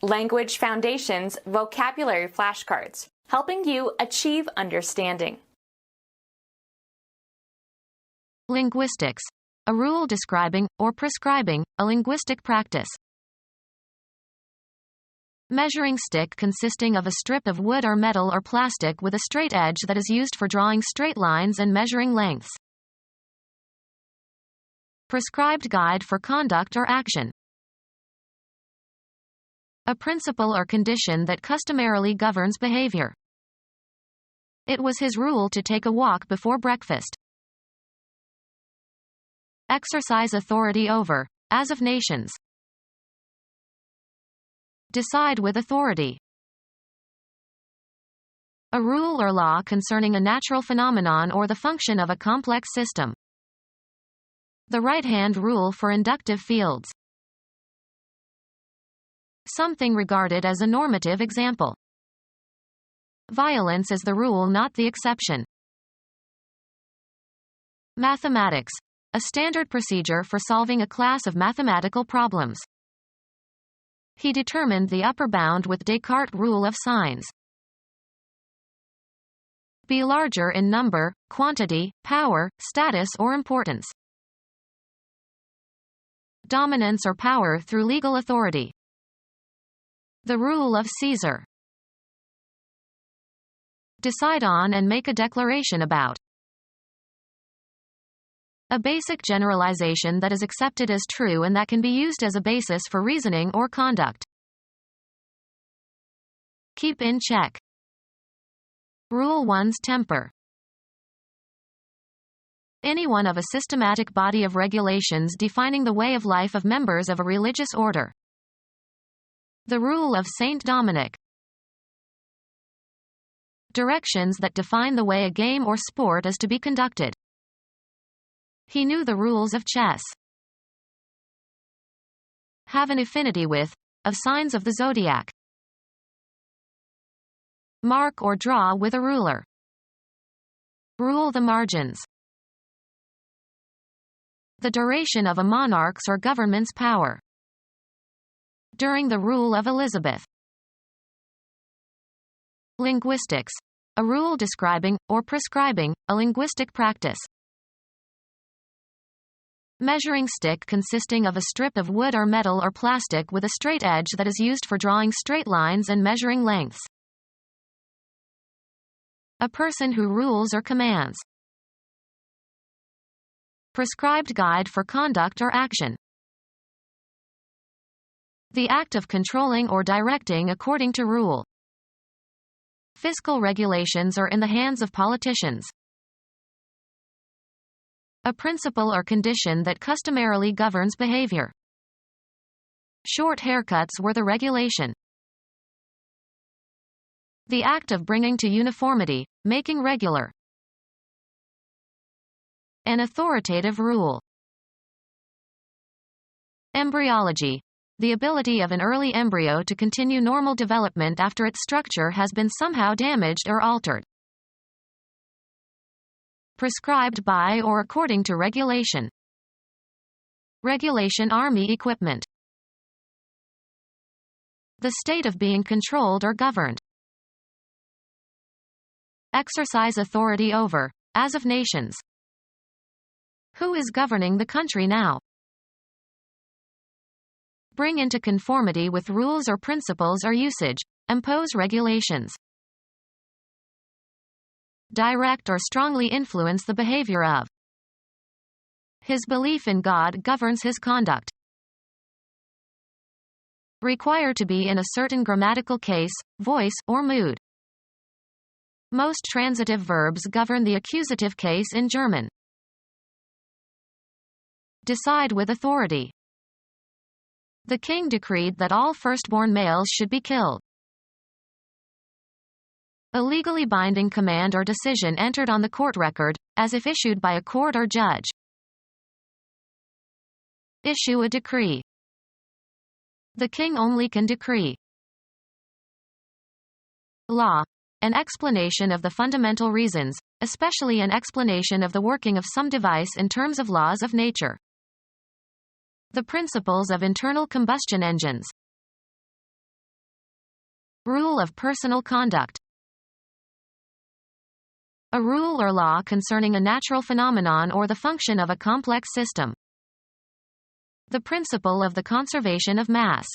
Language Foundations Vocabulary Flashcards, helping you achieve understanding. Linguistics. A rule describing, or prescribing, a linguistic practice. Measuring stick consisting of a strip of wood or metal or plastic with a straight edge that is used for drawing straight lines and measuring lengths. Prescribed guide for conduct or action. A principle or condition that customarily governs behavior. It was his rule to take a walk before breakfast. Exercise authority over, as of nations. Decide with authority. A rule or law concerning a natural phenomenon or the function of a complex system. The right-hand rule for inductive fields. Something regarded as a normative example. Violence is the rule, not the exception. Mathematics. A standard procedure for solving a class of mathematical problems. He determined the upper bound with Descartes' rule of signs. Be larger in number, quantity, power, status or importance. Dominance or power through legal authority. The rule of Caesar. Decide on and make a declaration about. A basic generalization that is accepted as true and that can be used as a basis for reasoning or conduct. Keep in check. Rule one's temper. Any one of a systematic body of regulations defining the way of life of members of a religious order. The rule of Saint Dominic. Directions that define the way a game or sport is to be conducted. He knew the rules of chess. Have an affinity with, of signs of the zodiac. Mark or draw with a ruler. Rule the margins. The duration of a monarch's or government's power. During the rule of Elizabeth. Linguistics. A rule describing, or prescribing, a linguistic practice. Measuring stick consisting of a strip of wood or metal or plastic with a straight edge that is used for drawing straight lines and measuring lengths. A person who rules or commands. Prescribed guide for conduct or action. The act of controlling or directing according to rule. Fiscal regulations are in the hands of politicians. A principle or condition that customarily governs behavior. Short haircuts were the regulation. The act of bringing to uniformity, making regular. An authoritative rule. Embryology. The ability of an early embryo to continue normal development after its structure has been somehow damaged or altered. Prescribed by or according to regulation. Regulation army equipment. The state of being controlled or governed. Exercise authority over, as of nations. Who is governing the country now? Bring into conformity with rules or principles or usage. Impose regulations. Direct or strongly influence the behavior of. His belief in God governs his conduct. Require to be in a certain grammatical case, voice, or mood. Most transitive verbs govern the accusative case in German. Decide with authority. The king decreed that all firstborn males should be killed. A legally binding command or decision entered on the court record, as if issued by a court or judge. Issue a decree. The king only can decree. Law. An explanation of the fundamental reasons, especially an explanation of the working of some device in terms of laws of nature. The principles of internal combustion engines. Rule of personal conduct. A rule or law concerning a natural phenomenon or the function of a complex system. The principle of the conservation of mass.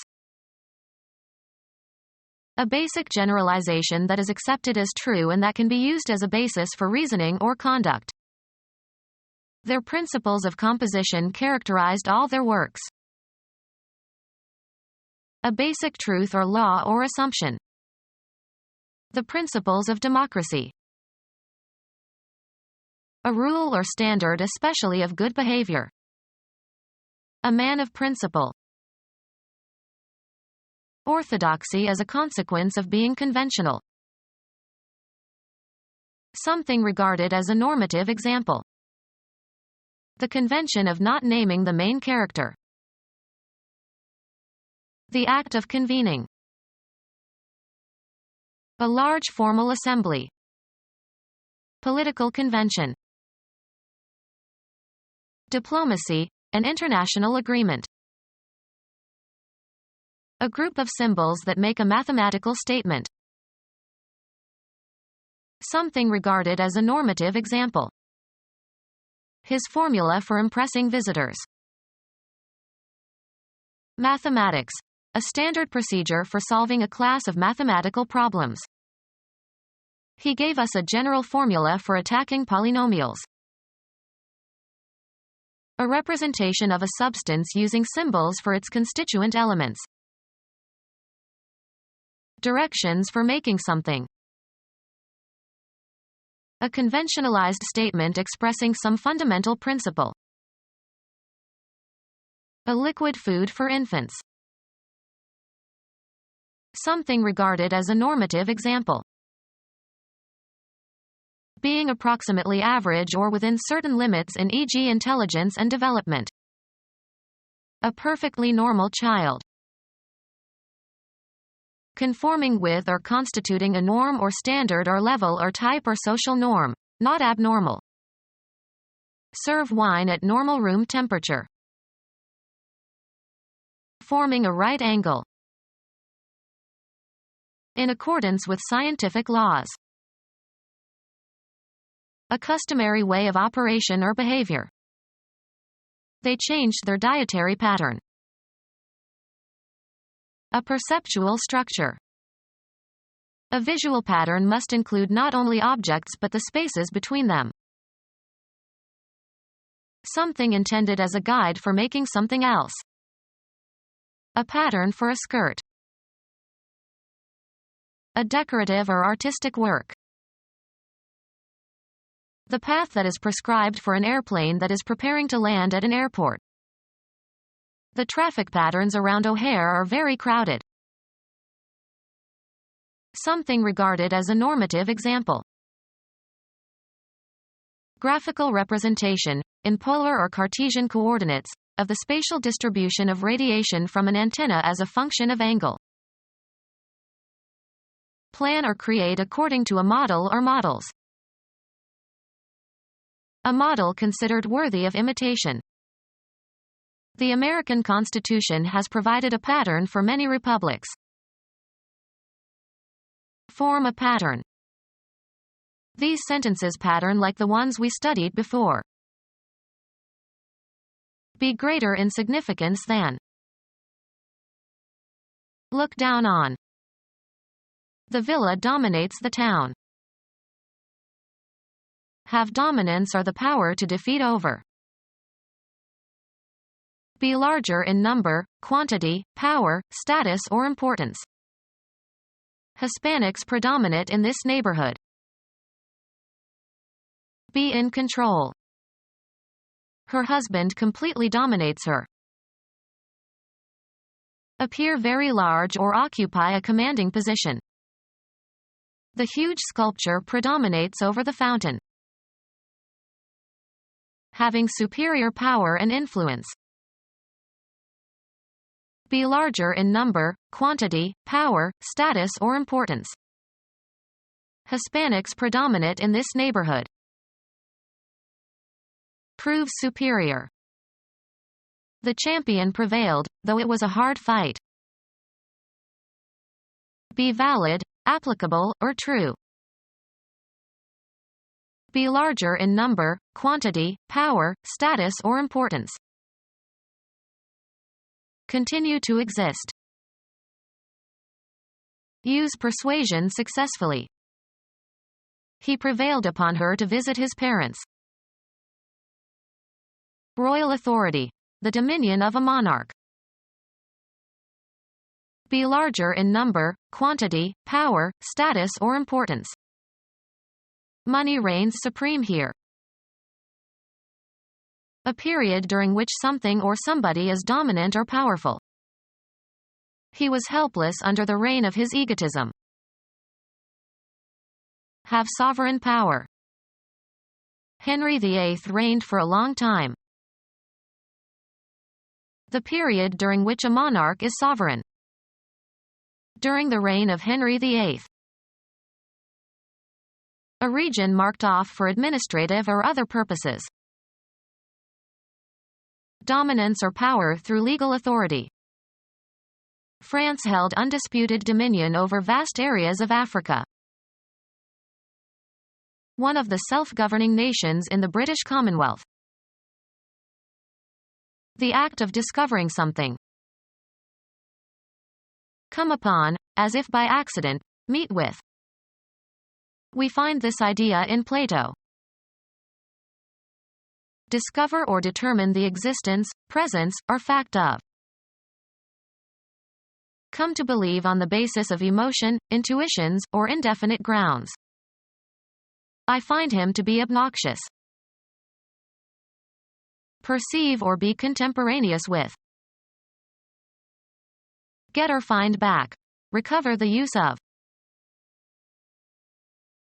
A basic generalization that is accepted as true and that can be used as a basis for reasoning or conduct. Their principles of composition characterized all their works. A basic truth or law or assumption. The principles of democracy. A rule or standard especially of good behavior. A man of principle. Orthodoxy as a consequence of being conventional. Something regarded as a normative example. The convention of not naming the main character. The act of convening. A large formal assembly. Political convention. Diplomacy, an international agreement. A group of symbols that make a mathematical statement. Something regarded as a normative example. His formula for impressing visitors. Mathematics. A standard procedure for solving a class of mathematical problems. He gave us a general formula for attacking polynomials. A representation of a substance using symbols for its constituent elements. Directions for making something. A conventionalized statement expressing some fundamental principle. A liquid food for infants. Something regarded as a normative example. Being approximately average or within certain limits in e.g. intelligence and development. A perfectly normal child. Conforming with or constituting a norm or standard or level or type or social norm, not abnormal. Serve wine at normal room temperature. Forming a right angle. In accordance with scientific laws. A customary way of operation or behavior. They changed their dietary pattern. A perceptual structure. A visual pattern must include not only objects but the spaces between them. Something intended as a guide for making something else. A pattern for a skirt. A decorative or artistic work. The path that is prescribed for an airplane that is preparing to land at an airport. The traffic patterns around O'Hare are very crowded. Something regarded as a normative example. Graphical representation, in polar or Cartesian coordinates, of the spatial distribution of radiation from an antenna as a function of angle. Plan or create according to a model or models. A model considered worthy of imitation. The American Constitution has provided a pattern for many republics. Form a pattern. These sentences pattern like the ones we studied before. Be greater in significance than. Look down on. The villa dominates the town. Have dominance or the power to defeat over. Be larger in number, quantity, power, status or importance. Hispanics predominate in this neighborhood. Be in control. Her husband completely dominates her. Appear very large or occupy a commanding position. The huge sculpture predominates over the fountain. Having superior power and influence. Be larger in number, quantity, power, status or importance. Hispanics predominate in this neighborhood. Prove superior. The champion prevailed, though it was a hard fight. Be valid, applicable, or true. Be larger in number, quantity, power, status or importance. Continue to exist. Use persuasion successfully. He prevailed upon her to visit his parents. Royal authority. The dominion of a monarch. Be larger in number, quantity, power, status or importance. Money reigns supreme here. A period during which something or somebody is dominant or powerful. He was helpless under the reign of his egotism. Have sovereign power. Henry VIII reigned for a long time. The period during which a monarch is sovereign. During the reign of Henry VIII. A region marked off for administrative or other purposes. Dominance or power through legal authority. France held undisputed dominion over vast areas of Africa. One of the self-governing nations in the British Commonwealth. The act of discovering something. Come upon, as if by accident, meet with. We find this idea in Plato. Discover or determine the existence, presence, or fact of. Come to believe on the basis of emotion, intuitions, or indefinite grounds. I find him to be obnoxious. Perceive or be contemporaneous with. Get or find back. Recover the use of.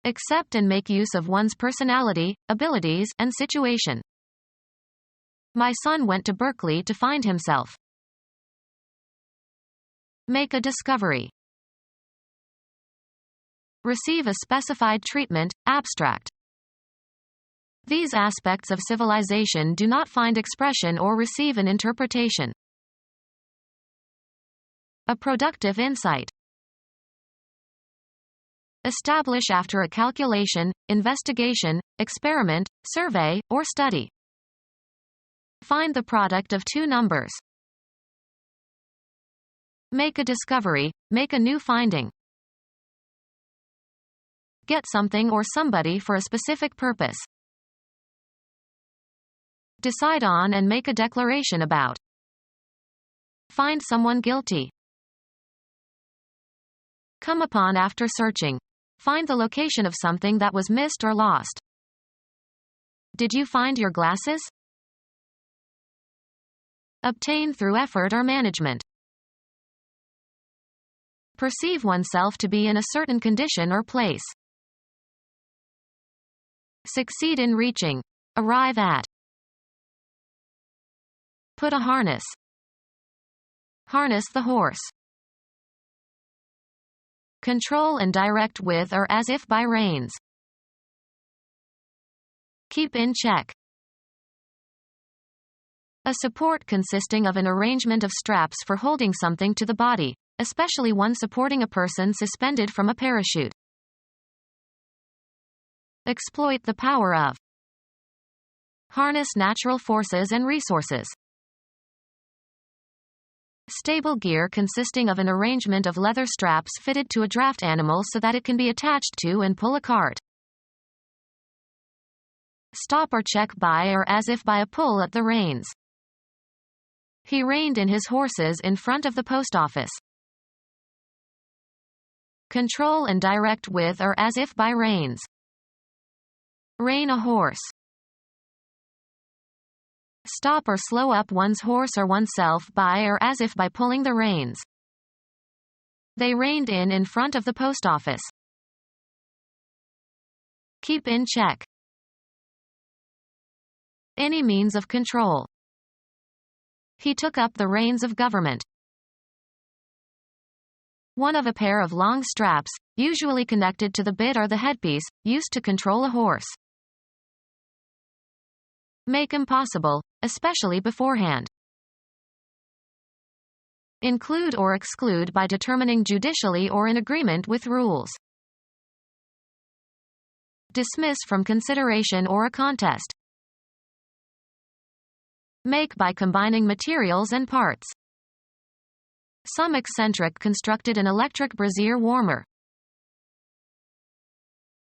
Accept and make use of one's personality, abilities, and situation. My son went to Berkeley to find himself. Make a discovery. Receive a specified treatment, abstract. These aspects of civilization do not find expression or receive an interpretation. A productive insight. Establish after a calculation, investigation, experiment, survey, or study. Find the product of two numbers. Make a discovery, make a new finding. Get something or somebody for a specific purpose. Decide on and make a declaration about. Find someone guilty. Come upon after searching. Find the location of something that was missed or lost. Did you find your glasses? Obtain through effort or management. Perceive oneself to be in a certain condition or place. Succeed in reaching. Arrive at. Put a harness. Harness the horse. Control and direct with or as if by reins. Keep in check. A support consisting of an arrangement of straps for holding something to the body, especially one supporting a person suspended from a parachute. Exploit the power of. Harness natural forces and resources. Stable gear consisting of an arrangement of leather straps fitted to a draft animal so that it can be attached to and pull a cart. Stop or check by or as if by a pull at the reins. He reined in his horses in front of the post office. Control and direct with or as if by reins. Rein a horse. Stop or slow up one's horse or oneself by or as if by pulling the reins. They reined in front of the post office. Keep in check. Any means of control. He took up the reins of government. One of a pair of long straps, usually connected to the bit or the headpiece, used to control a horse. Make impossible, especially beforehand. Include or exclude by determining judicially or in agreement with rules. Dismiss from consideration or a contest. Make by combining materials and parts. Some eccentric constructed an electric brazier warmer.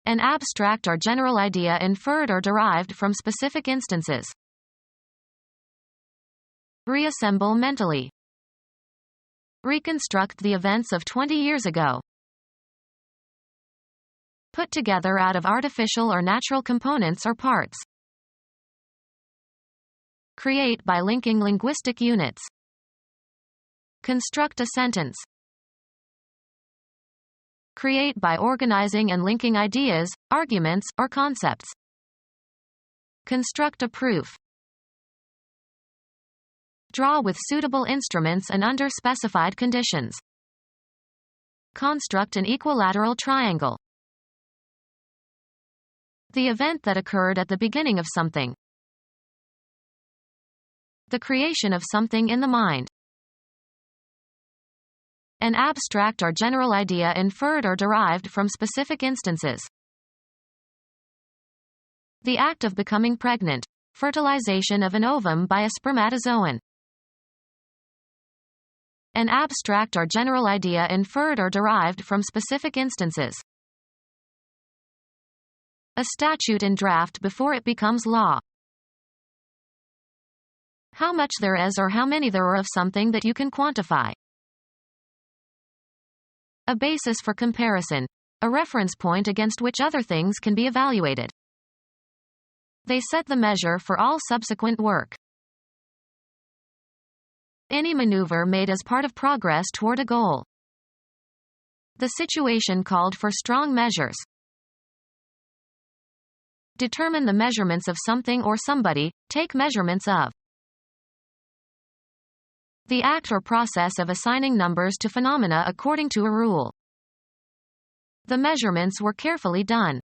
An abstract or general idea inferred or derived from specific instances. Reassemble mentally. Reconstruct the events of 20 years ago. Put together out of artificial or natural components or parts. Create by linking linguistic units. Construct a sentence. Create by organizing and linking ideas, arguments, or concepts. Construct a proof. Draw with suitable instruments and under specified conditions. Construct an equilateral triangle. The event that occurred at the beginning of something. The creation of something in the mind. An abstract or general idea inferred or derived from specific instances. The act of becoming pregnant. Fertilization of an ovum by a spermatozoan. An abstract or general idea inferred or derived from specific instances. A statute in draft before it becomes law. How much there is or how many there are of something that you can quantify. A basis for comparison. A reference point against which other things can be evaluated. They set the measure for all subsequent work. Any maneuver made as part of progress toward a goal. The situation called for strong measures. Determine the measurements of something or somebody, take measurements of. The act or process of assigning numbers to phenomena according to a rule. The measurements were carefully done.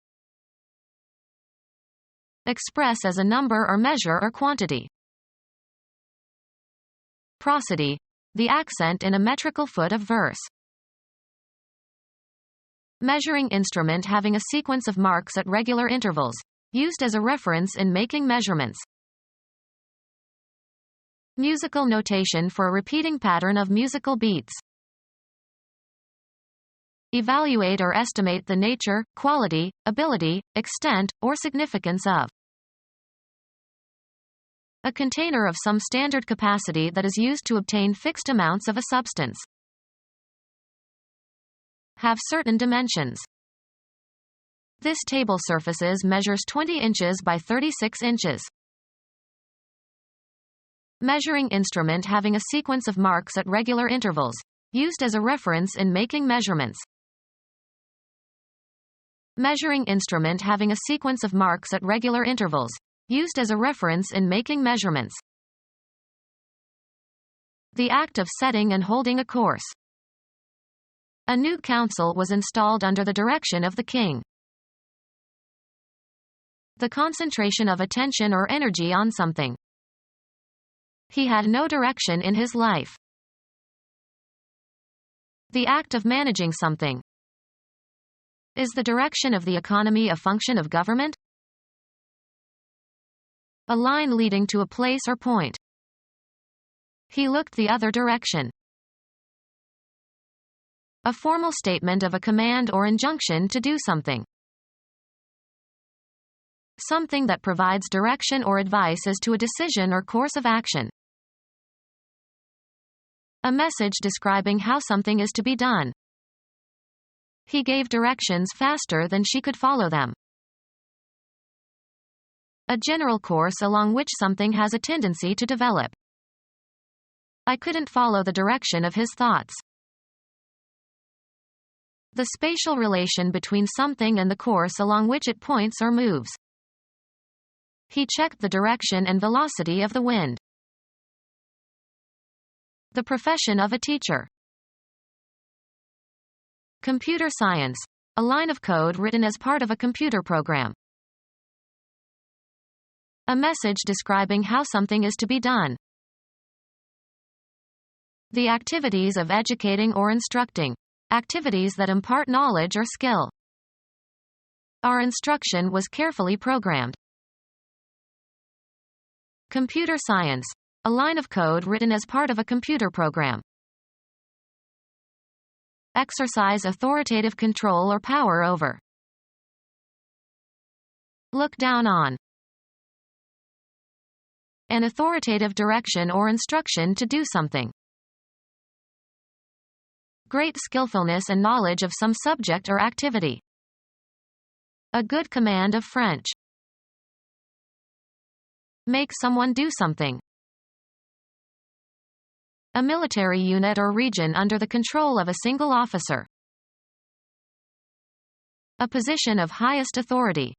Express as a number or measure or quantity. Prosody. The accent in a metrical foot of verse. Measuring instrument having a sequence of marks at regular intervals. Used as a reference in making measurements. Musical notation for a repeating pattern of musical beats. Evaluate or estimate the nature, quality, ability, extent, or significance of. A container of some standard capacity that is used to obtain fixed amounts of a substance. Have certain dimensions. This table surfaces measures 20 inches by 36 inches. Measuring instrument having a sequence of marks at regular intervals. Used as a reference in making measurements. Measuring instrument having a sequence of marks at regular intervals. Used as a reference in making measurements. The act of setting and holding a course. A new council was installed under the direction of the king. The concentration of attention or energy on something. He had no direction in his life. The act of managing something. Is the direction of the economy a function of government? A line leading to a place or point. He looked the other direction. A formal statement of a command or injunction to do something. Something that provides direction or advice as to a decision or course of action. A message describing how something is to be done. He gave directions faster than she could follow them. A general course along which something has a tendency to develop. I couldn't follow the direction of his thoughts. The spatial relation between something and the course along which it points or moves. He checked the direction and velocity of the wind. The profession of a teacher. Computer science. A line of code written as part of a computer program. A message describing how something is to be done. The activities of educating or instructing. Activities that impart knowledge or skill. Our instruction was carefully programmed. Computer science. A line of code written as part of a computer program. Exercise authoritative control or power over. Look down on. An authoritative direction or instruction to do something. Great skillfulness and knowledge of some subject or activity. A good command of French. Make someone do something. A military unit or region under the control of a single officer. A position of highest authority.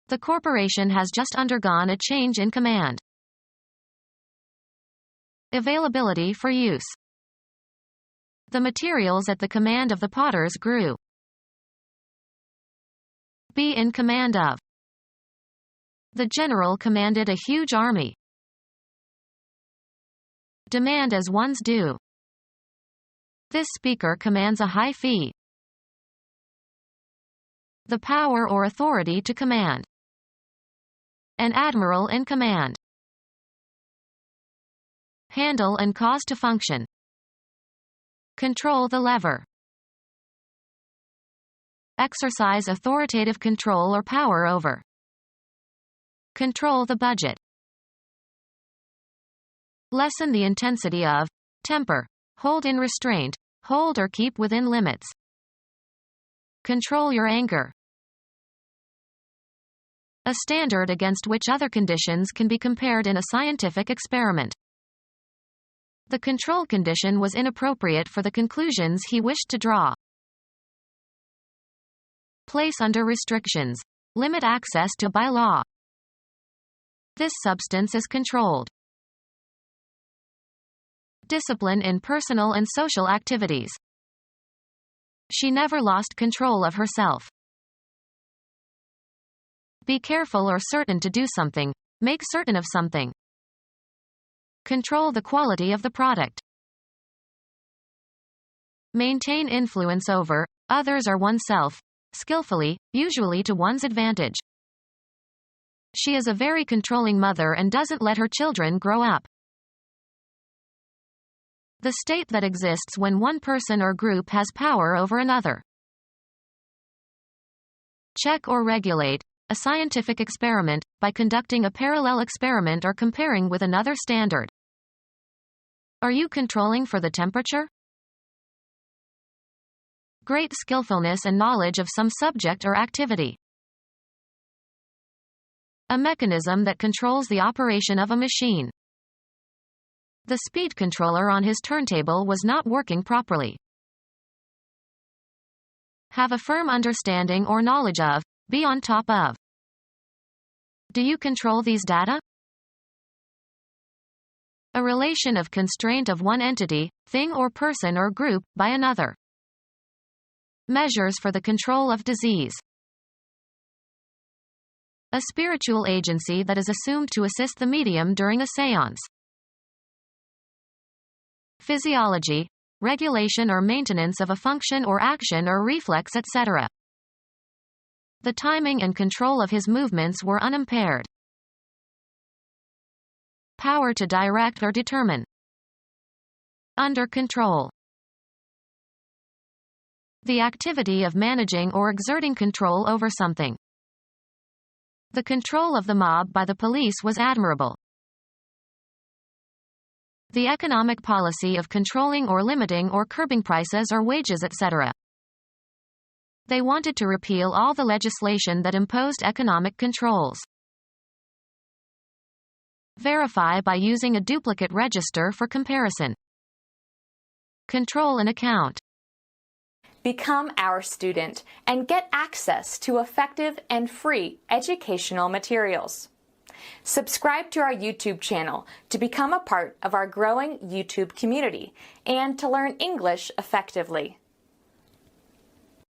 The corporation has just undergone a change in command. Availability for use. The materials at the command of the potters grew. Be in command of. The general commanded a huge army. Demand as one's due. This speaker commands a high fee. The power or authority to command. An admiral in command. Handle and cause to function. Control the lever. Exercise authoritative control or power over. Control the budget. Lessen the intensity of. Temper. Hold in restraint. Hold or keep within limits. Control your anger. A standard against which other conditions can be compared in a scientific experiment. The control condition was inappropriate for the conclusions he wished to draw. Place under restrictions. Limit access to by law. This substance is controlled. Discipline in personal and social activities. She never lost control of herself. Be careful or certain to do something. Make certain of something. Control the quality of the product. Maintain influence over others or oneself, skillfully, usually to one's advantage. She is a very controlling mother and doesn't let her children grow up. The state that exists when one person or group has power over another. Check or regulate a scientific experiment by conducting a parallel experiment or comparing with another standard. Are you controlling for the temperature? Great skillfulness and knowledge of some subject or activity. A mechanism that controls the operation of a machine. The speed controller on his turntable was not working properly. Have a firm understanding or knowledge of. Be on top of. Do you control these data? A relation of constraint of one entity, thing or person or group, by another. Measures for the control of disease. A spiritual agency that is assumed to assist the medium during a séance. Physiology, regulation or maintenance of a function or action or reflex, etc. The timing and control of his movements were unimpaired. Power to direct or determine. Under control. The activity of managing or exerting control over something. The control of the mob by the police was admirable. The economic policy of controlling or limiting or curbing prices or wages, etc. They wanted to repeal all the legislation that imposed economic controls. Verify by using a duplicate register for comparison. Control an account. Become our student and get access to effective and free educational materials. Subscribe to our YouTube channel to become a part of our growing YouTube community and to learn English effectively.